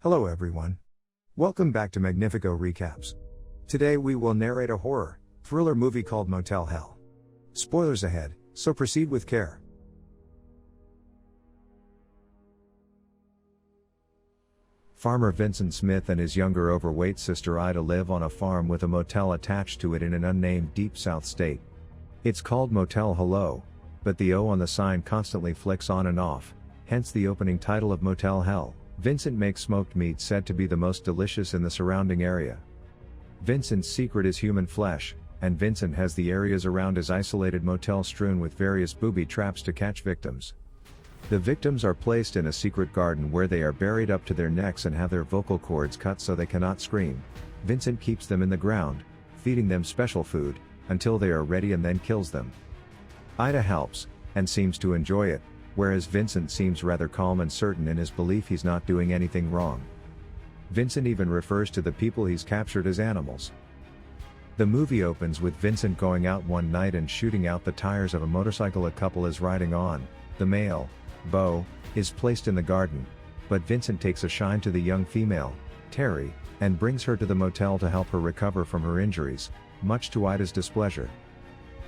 Hello everyone. Welcome back to Magnifico Recaps. Today we will narrate a horror, thriller movie called Motel Hell. Spoilers ahead, so proceed with care. Farmer Vincent Smith and his younger overweight sister Ida live on a farm with a motel attached to it in an unnamed deep south state. It's called Motel Hello, but the O on the sign constantly flicks on and off, hence the opening title of Motel Hell. Vincent makes smoked meat said to be the most delicious in the surrounding area. Vincent's secret is human flesh, and Vincent has the areas around his isolated motel strewn with various booby traps to catch victims. The victims are placed in a secret garden where they are buried up to their necks and have their vocal cords cut so they cannot scream. Vincent keeps them in the ground, feeding them special food, until they are ready and then kills them. Ida helps, and seems to enjoy it, whereas Vincent seems rather calm and certain in his belief he's not doing anything wrong. Vincent even refers to the people he's captured as animals. The movie opens with Vincent going out one night and shooting out the tires of a motorcycle a couple is riding on. The male, Beau, is placed in the garden, but Vincent takes a shine to the young female, Terry, and brings her to the motel to help her recover from her injuries, much to Ida's displeasure.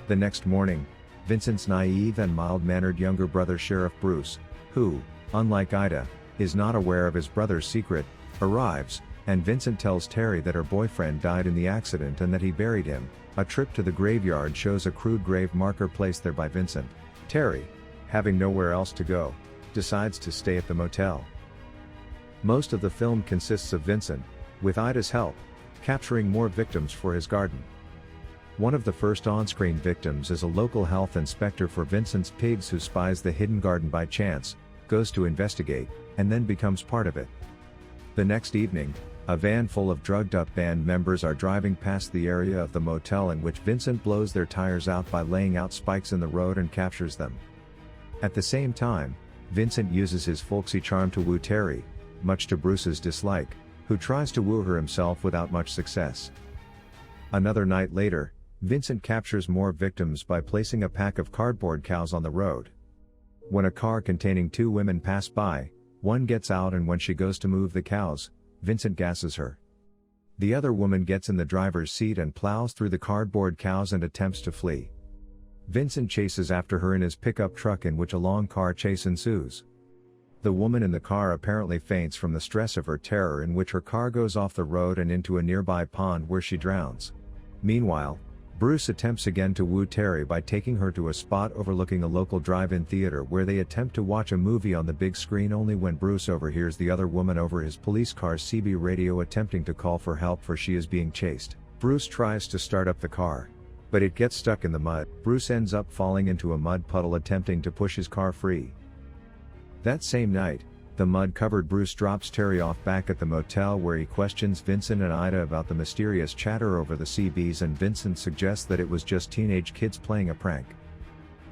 The next morning, Vincent's naive and mild-mannered younger brother Sheriff Bruce, who, unlike Ida, is not aware of his brother's secret, arrives, and Vincent tells Terry that her boyfriend died in the accident and that he buried him. A trip to the graveyard shows a crude grave marker placed there by Vincent. Terry, having nowhere else to go, decides to stay at the motel. Most of the film consists of Vincent, with Ida's help, capturing more victims for his garden. One of the first on-screen victims is a local health inspector for Vincent's pigs who spies the hidden garden by chance, goes to investigate, and then becomes part of it. The next evening, a van full of drugged-up band members are driving past the area of the motel in which Vincent blows their tires out by laying out spikes in the road and captures them. At the same time, Vincent uses his folksy charm to woo Terry, much to Bruce's dislike, who tries to woo her himself without much success. Another night later, Vincent captures more victims by placing a pack of cardboard cows on the road. When a car containing two women pass by, one gets out and when she goes to move the cows, Vincent gasses her. The other woman gets in the driver's seat and plows through the cardboard cows and attempts to flee. Vincent chases after her in his pickup truck in which a long car chase ensues. The woman in the car apparently faints from the stress of her terror in which her car goes off the road and into a nearby pond where she drowns. Meanwhile, Bruce attempts again to woo Terry by taking her to a spot overlooking a local drive-in theater where they attempt to watch a movie on the big screen only when Bruce overhears the other woman over his police car's CB radio attempting to call for help for she is being chased. Bruce tries to start up the car, but it gets stuck in the mud. Bruce ends up falling into a mud puddle attempting to push his car free. That same night, the mud-covered Bruce drops Terry off back at the motel where he questions Vincent and Ida about the mysterious chatter over the CBs and Vincent suggests that it was just teenage kids playing a prank.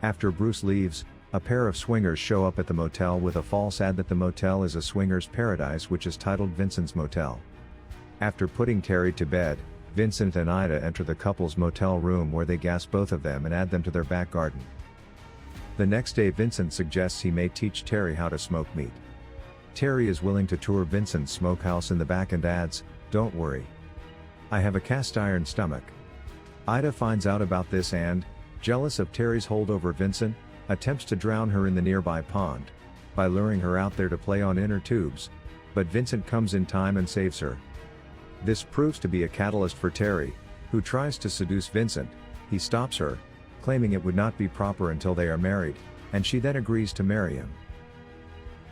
After Bruce leaves, a pair of swingers show up at the motel with a false ad that the motel is a swingers' paradise which is titled Vincent's Motel. After putting Terry to bed, Vincent and Ida enter the couple's motel room where they gas both of them and add them to their back garden. The next day Vincent suggests he may teach Terry how to smoke meat. Terry is willing to tour Vincent's smokehouse in the back and adds, "Don't worry. I have a cast iron stomach." Ida finds out about this and, jealous of Terry's hold over Vincent, attempts to drown her in the nearby pond, by luring her out there to play on inner tubes, but Vincent comes in time and saves her. This proves to be a catalyst for Terry, who tries to seduce Vincent. He stops her, claiming it would not be proper until they are married, and she then agrees to marry him.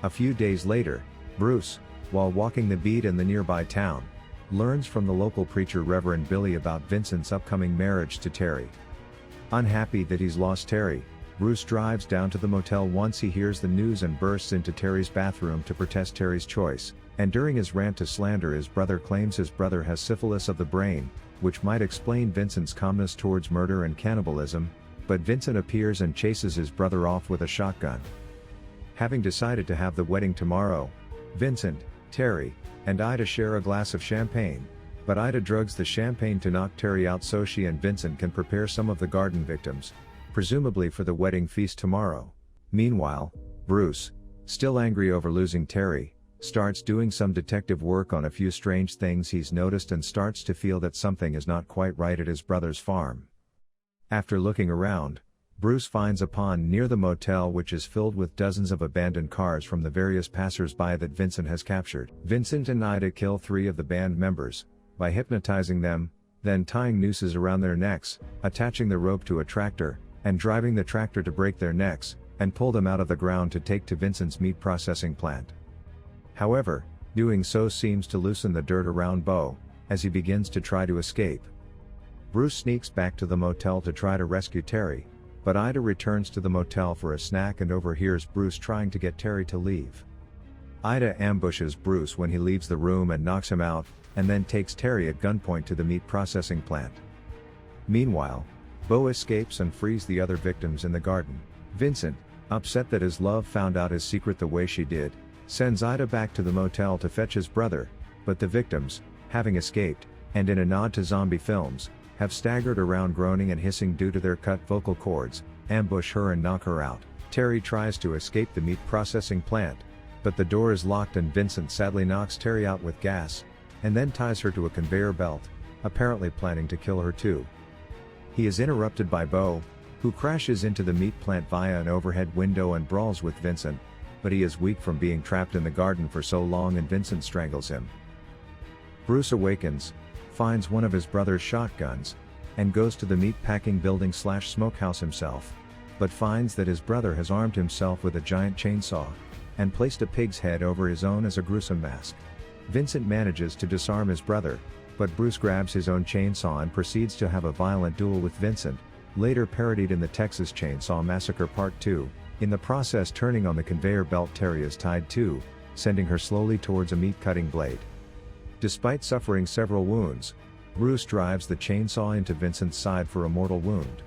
A few days later, Bruce, while walking the beat in the nearby town, learns from the local preacher Reverend Billy about Vincent's upcoming marriage to Terry. Unhappy that he's lost Terry, Bruce drives down to the motel once he hears the news and bursts into Terry's bathroom to protest Terry's choice, and during his rant to slander his brother claims his brother has syphilis of the brain, which might explain Vincent's calmness towards murder and cannibalism, but Vincent appears and chases his brother off with a shotgun. Having decided to have the wedding tomorrow, Vincent, Terry, and Ida share a glass of champagne, but Ida drugs the champagne to knock Terry out so she and Vincent can prepare some of the garden victims, presumably for the wedding feast tomorrow. Meanwhile, Bruce, still angry over losing Terry, starts doing some detective work on a few strange things he's noticed and starts to feel that something is not quite right at his brother's farm. After looking around, Bruce finds a pond near the motel which is filled with dozens of abandoned cars from the various passers-by that Vincent has captured. Vincent and Ida kill 3 of the band members, by hypnotizing them, then tying nooses around their necks, attaching the rope to a tractor, and driving the tractor to break their necks, and pull them out of the ground to take to Vincent's meat processing plant. However, doing so seems to loosen the dirt around Bo, as he begins to try to escape. Bruce sneaks back to the motel to try to rescue Terry, but Ida returns to the motel for a snack and overhears Bruce trying to get Terry to leave. Ida ambushes Bruce when he leaves the room and knocks him out, and then takes Terry at gunpoint to the meat processing plant. Meanwhile, Bo escapes and frees the other victims in the garden. Vincent, upset that his love found out his secret the way she did, sends Ida back to the motel to fetch his brother, but the victims, having escaped, and in a nod to zombie films, have staggered around groaning and hissing due to their cut vocal cords, ambush her and knock her out. Terry tries to escape the meat processing plant, but the door is locked and Vincent sadly knocks Terry out with gas, and then ties her to a conveyor belt, apparently planning to kill her too. He is interrupted by Bo, who crashes into the meat plant via an overhead window and brawls with Vincent, but he is weak from being trapped in the garden for so long and Vincent strangles him. Bruce awakens, finds one of his brother's shotguns, and goes to the meat-packing building/smokehouse himself, but finds that his brother has armed himself with a giant chainsaw, and placed a pig's head over his own as a gruesome mask. Vincent manages to disarm his brother, but Bruce grabs his own chainsaw and proceeds to have a violent duel with Vincent, later parodied in the Texas Chainsaw Massacre Part 2, in the process turning on the conveyor belt Terry is tied to, sending her slowly towards a meat-cutting blade. Despite suffering several wounds, Bruce drives the chainsaw into Vincent's side for a mortal wound.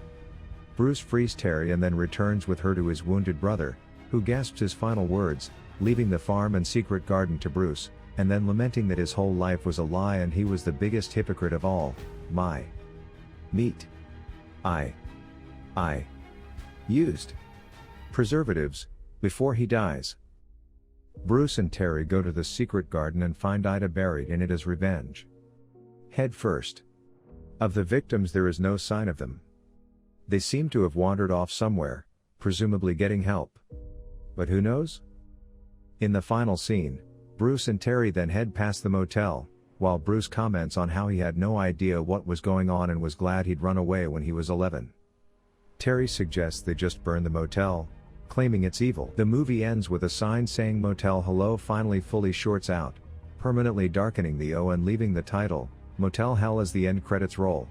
Bruce frees Terry and then returns with her to his wounded brother, who gasps his final words, leaving the farm and secret garden to Bruce, and then lamenting that his whole life was a lie and he was the biggest hypocrite of all. My meat. I used preservatives before he dies. Bruce and Terry go to the secret garden and find Ida buried in it as revenge. Head first. Of the victims there is no sign of them. They seem to have wandered off somewhere, presumably getting help. But who knows? In the final scene, Bruce and Terry then head past the motel, while Bruce comments on how he had no idea what was going on and was glad he'd run away when he was 11. Terry suggests they just burn the motel, claiming it's evil. The movie ends with a sign saying Motel Hello finally fully shorts out, permanently darkening the O and leaving the title, Motel Hell as the end credits roll.